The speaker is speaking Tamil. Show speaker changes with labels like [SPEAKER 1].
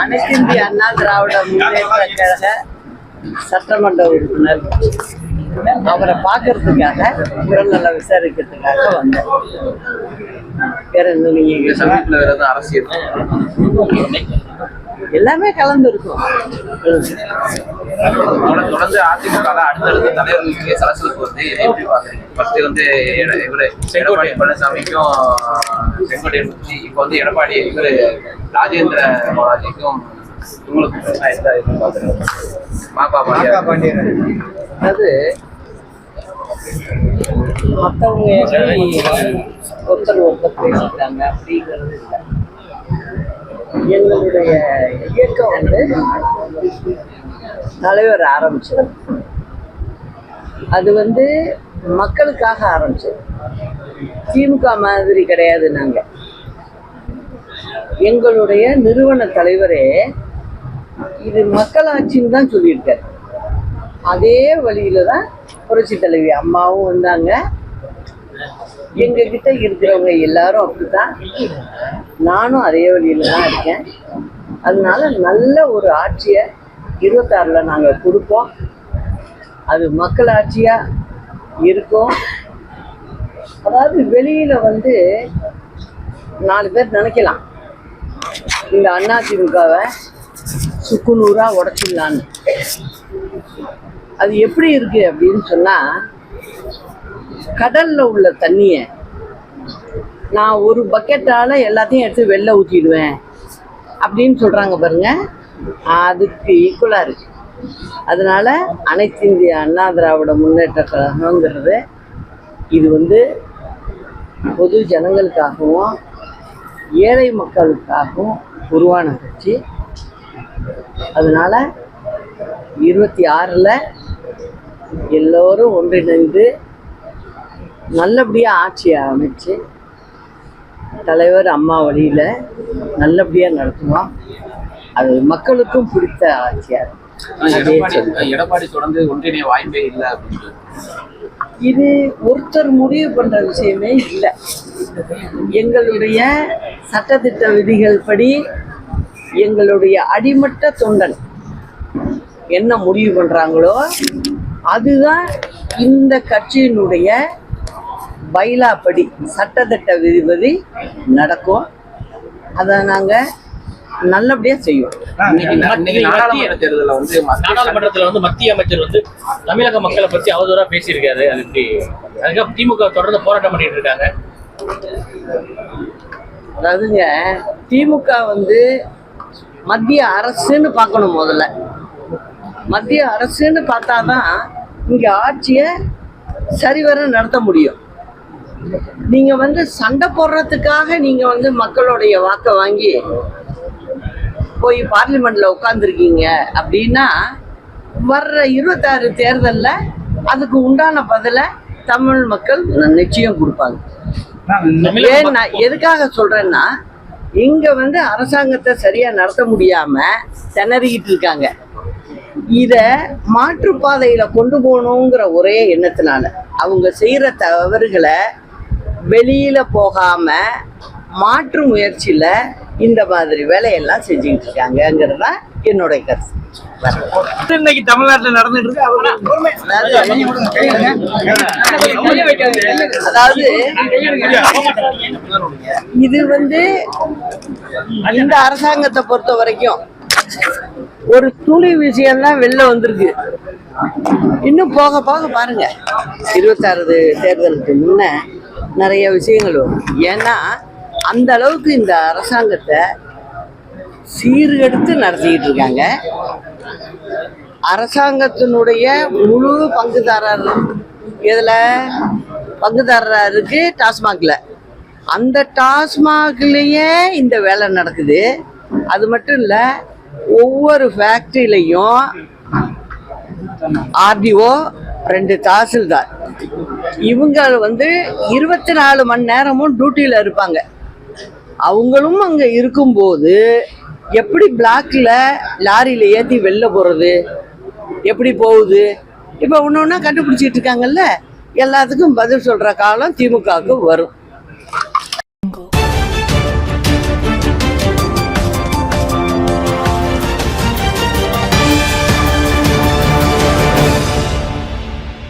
[SPEAKER 1] அனைத்து இந்திய அண்ணா திராவிட முன்னேற்ற கழக சட்டமன்ற உறுப்பினர் அவரை பார்க்கறதுக்காக உடல்நல விசாரிக்கிறதுக்காக வந்தேன். வேற என்ன நீங்க சமீபத்தில் வேற ஏதாவது அரசியல் எல்லாமே கலந்து இருக்கும்.
[SPEAKER 2] தொடர்ந்து அதிமுக அடுத்தடுத்த தலைவர்களுக்கு சலசலப்பு வந்து எப்படி பாக்குறீங்க? ஃபர்ஸ்ட் வந்து இவரு எடப்பாடி பழனிசாமிக்கும் செங்கோட்டையன் பற்றி, இப்போ வந்து எடப்பாடி இவரு ராஜேந்திர பாலாஜிக்கும் உங்களுக்கு
[SPEAKER 1] அது மற்றவங்க ஒருத்தர் பேசிட்டாங்க அப்படிங்கிறது இல்லை. எங்களுடைய இயக்கம் வந்து தலைவர் ஆரம்பிச்சது, அது வந்து மக்களுக்காக ஆரம்பிச்சது. திமுக மாதிரி கிடையாது. நாங்கள் எங்களுடைய நிறுவன தலைவரே இது மக்களாட்சின்னு தான் சொல்லியிருக்காரு. அதே வழியில தான் புரட்சி தலைவி அம்மாவும் வந்தாங்க. எங்ககிட்ட இருக்கிறவங்க எல்லாரும் அப்படித்தான், நானும் அதே வழியில தான் இருக்கேன். அதனால நல்ல ஒரு ஆட்சியை 26ல் நாங்கள் கொடுப்போம். அது மக்கள் ஆட்சியா இருக்கும். அதாவது வெளியில வந்து 4 பேர் நினைக்கலாம் இந்த அதிமுகவை சுக்குநூறா உடைச்சிடலான்னு. அது எப்படி இருக்கு அப்படின்னு சொன்னா, கடல்ல உள்ள தண்ணிய நான் ஒரு பக்கெட்டால எல்லாத்தையும் எடுத்து வெளில ஊற்றிடுவேன் அப்படின்னு சொல்றாங்க பாருங்க, அதுக்கு ஈக்குவலா இருக்கு. அதனால அனைத்து இந்திய அண்ணா திராவிட முன்னேற்ற கழகங்கிறது இது வந்து பொது ஜனங்களுக்காகவும் ஏழை மக்களுக்காகவும் உருவான கட்சி. அதனால 26ல் எல்லோரும் ஒன்றிணைந்து நல்லபடியாக ஆட்சியை அமைச்சு தலைவர் அம்மா வழியில் நல்லபடியாக நடத்துவோம். அது மக்களுக்கும் பிடித்த ஆட்சியாக இருக்கும்.
[SPEAKER 2] எடப்பாடி தொடர்ந்து ஒன்றிணைய வாய்ப்பே இல்லை அப்படின்னு
[SPEAKER 1] இது ஒருத்தர் முடிவு பண்ற விஷயமே இல்லை. எங்களுடைய சட்டத்திட்ட விதிகள் படி எங்களுடைய அடிமட்ட தொண்டன் என்ன முடிவு பண்றாங்களோ அதுதான் இந்த கட்சியினுடைய பைலா படி சட்டத்திட்ட விதிபடி நடக்கும். அதை நாங்கள் நல்லபடியா செய்யும்.
[SPEAKER 3] நாடாளுமன்றத்துல வந்து மத்திய அமைச்சர் வந்து தமிழக மக்களை பத்தி அவதூறா பேசியிருக்காரு. அது எப்படி? அதுக்காக திமுக தொடர்ந்து போராட்டம் பண்ணிட்டு இருக்காங்க.
[SPEAKER 1] அதாவதுங்க, திமுக வந்து மத்திய அரசுன்னு பார்க்கணும். முதல்ல மத்திய அரசுன்னு பார்த்தாதான் இங்க ஆட்சியை சரிவர நடத்த முடியும். நீங்க வந்து சண்டை போடுறதுக்காக நீங்க வந்து மக்களுடைய வாக்கை வாங்கி போய் பார்லிமெண்ட்ல உட்காந்துருக்கீங்க அப்படின்னா வர்ற 26 தேர்தல்ல அதுக்கு உண்டான பதிலை தமிழ் மக்கள் நிச்சயம் கொடுப்பாங்க. ஏன் நான் எதுக்காக சொல்றேன்னா, இங்க வந்து அரசாங்கத்தை சரியா நடத்த முடியாம திணறிக்கிட்டு இருக்காங்க. இத மாற்றுப்பாதையில கொண்டு போகணுங்கிற ஒரே எண்ணத்தினால அவங்க செய்யற தவறுகளை வெளியில போகாம மாற்று முயற்சியில இந்த மாதிரி வேலையெல்லாம் செஞ்சுக்கிட்டு இருக்காங்கிறது தான் என்னுடைய கருத்து.
[SPEAKER 4] இன்னைக்கு தமிழ்நாட்டுல நடந்துட்டு இருக்கு.
[SPEAKER 1] அதாவது இது வந்து இந்த அரசாங்கத்தை பொறுத்த வரைக்கும் ஒரு துளி விஷயம்தான் வெளில வந்திருக்கு. இன்னும் போக போக பாருங்க, 26 தேர்தலுக்கு முன்ன நிறைய விஷயங்கள் வரும். ஏன்னா அந்த அளவுக்கு இந்த அரசாங்கத்தை சீர்கெடுத்து நடத்திக்கிட்டு இருக்காங்க. அரசாங்கத்தினுடைய முழு பங்குதாரர் இதுல பங்குதாரரா இருக்கு டாஸ்மாக்ல. அந்த டாஸ்மாக்லயே இந்த வேலை நடக்குது. அது மட்டும் இல்ல, ஒவ்வொரு ஃபேக்டரியிலையும் ஆர்டிஓ 2 தாசில்தார் இவங்க வந்து 24 மணி நேரமும் டியூட்டியில இருப்பாங்க. அவங்களும் அங்க இருக்கும்போது எப்படி பிளாக்ல லாரியில ஏத்தி வெளில போறது, எப்படி போகுது, இப்ப ஒன்னொன்னா கண்டுபிடிச்சிட்டு இருக்காங்கல்ல. எல்லாத்துக்கும் பதில் சொல்ற காலம் திமுகவுக்கு வரும்.